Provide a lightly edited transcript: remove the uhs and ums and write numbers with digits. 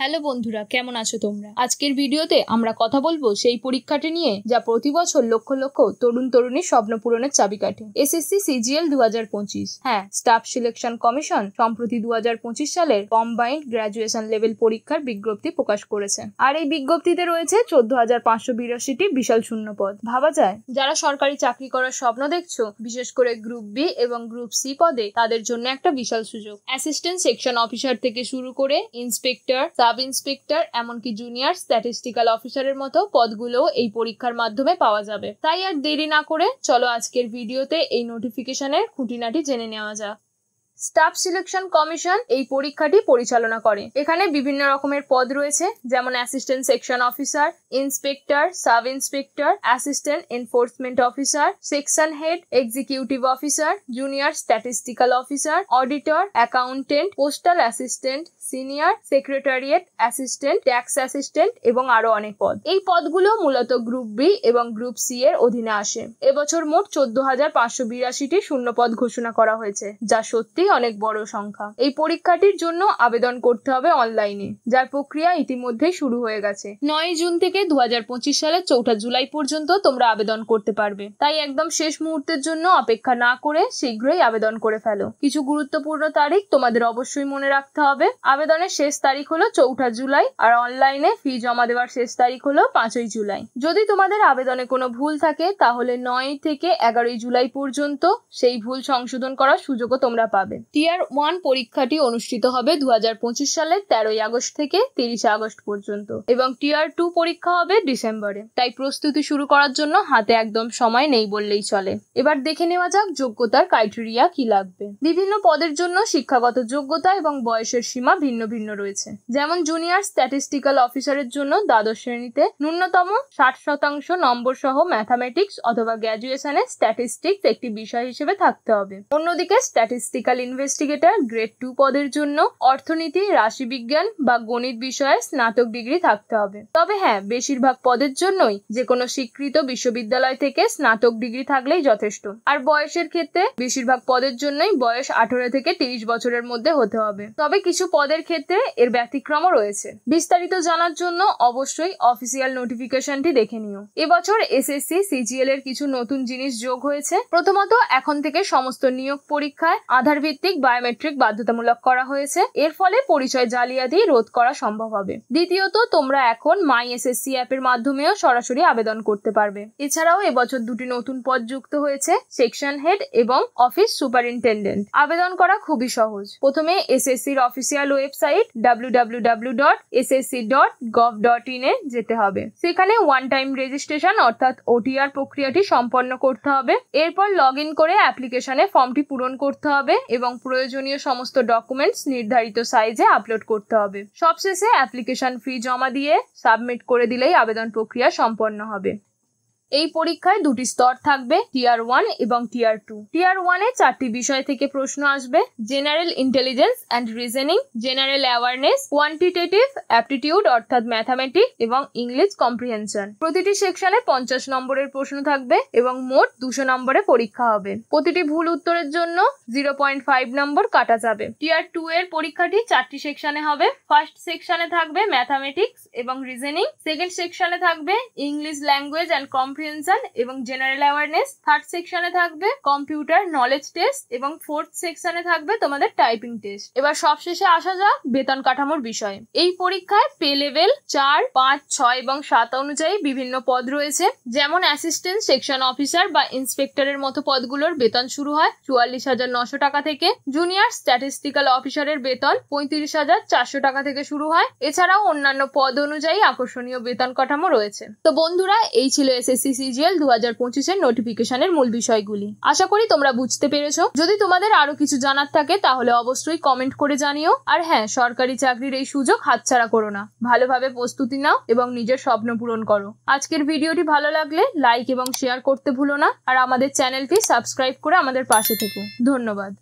Hello বন্ধুরা, কেমন আছো তোমরা? আজকের ভিডিওতে আমরা কথা বলবো সেই পরীক্ষাটি নিয়ে যা প্রতি বছর লক্ষ লক্ষ তরুণ তরুণীর স্বপ্ন পূরণের চাবিকাঠি, এসএসসি সিজিএল 2025। হ্যাঁ, স্টাফ সিলেকশন কমিশন সম্প্রতি 2025 সালের কম্বাইন্ড গ্র্যাজুয়েশন লেভেল পরীক্ষার বিজ্ঞপ্তি প্রকাশ করেছে। আর এই বিজ্ঞপ্তিতে রয়েছে 14,582টি বিশাল শূন্যপদ। ভাবা যায়, যারা সরকারি চাকরি করার স্বপ্ন দেখছো, বিশেষ করে গ্রুপ বি এবং গ্রুপ সি পদে, তাদের জন্য একটা বিশাল সুযোগ। অ্যাসিস্ট্যান্ট সেকশন অফিসার থেকে শুরু করে ইন্সপেক্টর, সাব ইন্সপেক্টর, এমনকি জুনিয়র স্ট্যাটিস্টিক্যাল অফিসারের মতো পদগুলোও এই পরীক্ষার মাধ্যমে পাওয়া যাবে। তাই আর দেরি না করে চলো আজকের ভিডিওতে এই নোটিফিকেশনের খুঁটিনাটি জেনে নেওয়া যাক। স্টাফ সিলেকশন কমিশন এই পরীক্ষাটি পরিচালনা করে। এখানে বিভিন্ন রকমের পদ রয়েছে, যেমন assistant section officer, inspector, sub inspector, assistant enforcement officer, section head, executive officer, junior statistical officer, auditor, accountant, postal assistant, senior secretariat assistant, tax assistant এবং আরো অনেক পদ। এই পদগুলো মূলত গ্রুপ বি এবং গ্রুপ সি এর অধীনে আসে। এবছর মোট 14,582টি শূন্যপদ ঘোষণা করা হয়েছে, যা সত্যি অনেক বড় সংখ্যা। এই পরীক্ষাটির জন্য আবেদন করতে হবে অনলাইনে, যার প্রক্রিয়া ইতিমধ্যেই শুরু হয়ে গেছে। 9 জুন থেকে 2025 সালের 4 জুলাই পর্যন্ত তোমরা আবেদন করতে পারবে। তাই একদম শেষ মুহূর্তের জন্য অপেক্ষা না করে শীঘ্রই আবেদন করে ফেলো। কিছু গুরুত্বপূর্ণ তারিখ তোমাদের অবশ্যই মনে রাখতে হবে। আবেদনের শেষ তারিখ হলো 4 জুলাই আর অনলাইনে ফি জমা দেওয়ার শেষ তারিখ হলো 5 জুলাই। যদি তোমাদের আবেদনে কোনো ভুল থাকে, তাহলে 9 থেকে 11 জুলাই পর্যন্ত সেই ভুল সংশোধন করার সুযোগও তোমরা পাবে। টিয়ার 1 পরীক্ষাটি অনুষ্ঠিত হবে 2025 সালের 13 আগস্ট থেকে 30 আগস্ট পর্যন্ত এবং টিয়ার 2 পরীক্ষা হবে ডিসেম্বরে। তাই প্রস্তুতি শুরু করার জন্য হাতে একদম সময় নেই বললেই চলে। এবার দেখে নেওয়া যাক যোগ্যতার ক্রাইটেরিয়া কি লাগবে। বিভিন্ন পদের জন্য শিক্ষাগত যোগ্যতা এবং বয়সের সীমা ভিন্ন ভিন্ন রয়েছে। যেমন জুনিয়র স্ট্যাটিস্টিক্যাল অফিসারের জন্য দ্বাদশ শ্রেণীতে ন্যূনতম 60% নম্বর সহ ম্যাথামেটিক্স অথবা গ্র্যাজুয়েশনে স্ট্যাটিস্টিক্স একটি বিষয় হিসেবে থাকতে হবে। অন্যদিকে স্ট্যাটিস্টিক্যাল ইনভেস্টিগেটর গ্রেড 2 পদের জন্য অর্থনীতি, রাশিবিজ্ঞান বা গণিত বিষয়ে স্নাতক ডিগ্রি থাকতে হবে। তবে হ্যাঁ, বেশিরভাগ পদের জন্যই যে কোনো স্বীকৃত বিশ্ববিদ্যালয় থেকে স্নাতক ডিগ্রি থাকলেই যথেষ্ট। আর বয়সের ক্ষেত্রে বেশিরভাগ পদের জন্যই বয়স 18 থেকে 30 বছরের মধ্যে হতে হবে। তবে কিছু পদের ক্ষেত্রে এর ব্যতিক্রমও রয়েছে। বিস্তারিত জানার জন্য অবশ্যই অফিসিয়াল নোটিফিকেশনটি দেখে নিও। এবছর এসএসসি সিজিএল এর কিছু নতুন জিনিস যোগ হয়েছে। প্রথমত, এখন থেকে সমস্ত নিয়োগ পরীক্ষায় আধার ভিত্তিক বায়োমেট্রিক বাধ্যতামূলক করা হয়েছে। এর ফলে পরিচয় জালিয়াতি রোধ করা সম্ভব হবে। দ্বিতীয়ত, তোমরা এখন মাই এসএসসি অ্যাপের মাধ্যমেও সরাসরি আবেদন করতে পারবে। এছাড়াও এবছর 2টি নতুন পদ যুক্ত হয়েছে, সেকশন হেড এবং অফিস সুপারিনটেন্ডেন্ট। আবেদন করা খুবই সহজ। প্রথমে এসএসসির অফিসিয়াল ওয়েবসাইট www.ssc.gov.in এ যেতে হবে। সেখানে ওয়ান টাইম রেজিস্ট্রেশন অর্থাৎ ওটিআর প্রক্রিয়াটি সম্পন্ন করতে হবে। এরপর লগইন করে অ্যাপ্লিকেশনে ফর্মটি পূরণ করতে হবে এবং প্রয়োজনীয় সমস্ত ডকুমেন্টস নির্ধারিত সাইজে আপলোড করতে হবে। সবশেষে অ্যাপ্লিকেশন ফি জমা দিয়ে সাবমিট করে দিলেই আবেদন প্রক্রিয়া সম্পন্ন হবে। এই পরীক্ষায় 2টি স্তর থাকবে, টিয়ার 1 এবং টিয়ার 2। টিয়ার 1 এ 4টি বিষয় থেকে প্রশ্ন আসবে: general intelligence and reasoning, general awareness, quantitative aptitude অর্থাৎ ম্যাথামেটিক্স এবং ইংলিশ কম্প্রিহেনশন। প্রতিটি সেকশনে 50 নম্বরের প্রশ্ন থাকবে এবং মোট 200 নম্বরে পরীক্ষা হবে। প্রতিটি ভুল উত্তরের জন্য 0.5 নম্বর কাটা যাবে। টিয়ার 2 এর পরীক্ষাটি 4টি সেকশনে হবে। ফার্স্ট সেকশনে থাকবে ম্যাথামেটিক্স এবং রিজনিং, সেকেন্ড সেকশনে থাকবে ইংলিশ ল্যাঙ্গুয়েজ অ্যান্ড এবং জেনারেল অ্যাওয়ারনেস, থার্ড সেকশনে থাকবে কম্পিউটার নলেজ টেস্ট এবং ফোর্থ সেকশনে থাকবে তোমাদের টাইপিং টেস্ট। এবার সবশেষে আসা যাক বেতন কাঠামোর বিষয়ে। এই পরীক্ষায় পে লেভেল 4, 5, 6 এবং 7 অনুযায়ী বিভিন্ন পদ রয়েছে। যেমন অ্যাসিস্ট্যান্ট সেকশন অফিসার বা ইন্সপেক্টরের মতো পদগুলোর বেতন শুরু হয় 44,900 টাকা থেকে। জুনিয়র স্ট্যাটিস্টিক্যাল অফিসারের বেতন 35,400 টাকা থেকে শুরু হয়। এছাড়াও অন্যান্য পদ অনুযায়ী আকর্ষণীয় বেতন কাঠামো রয়েছে। তো বন্ধুরা, এই ছিল এসএসসি সিজিএল 2025 এর নোটিফিকেশনের মূল বিষয়গুলি। আশা করি তোমরা বুঝতে পেরেছো। যদি তোমাদের আরো কিছু জানার থাকে তাহলে অবশ্যই কমেন্ট করে জানিও। আর হ্যাঁ, সরকারি চাকরির এই সুযোগ হাতছাড়া করো না। ভালোভাবে প্রস্তুতি নাও এবং নিজের স্বপ্ন পূরণ করো। আজকের ভিডিওটি ভালো লাগলে লাইক এবং শেয়ার করতে ভুলো না। আর আমাদের চ্যানেলটি সাবস্ক্রাইব করে আমাদের পাশে থেকো। ধন্যবাদ।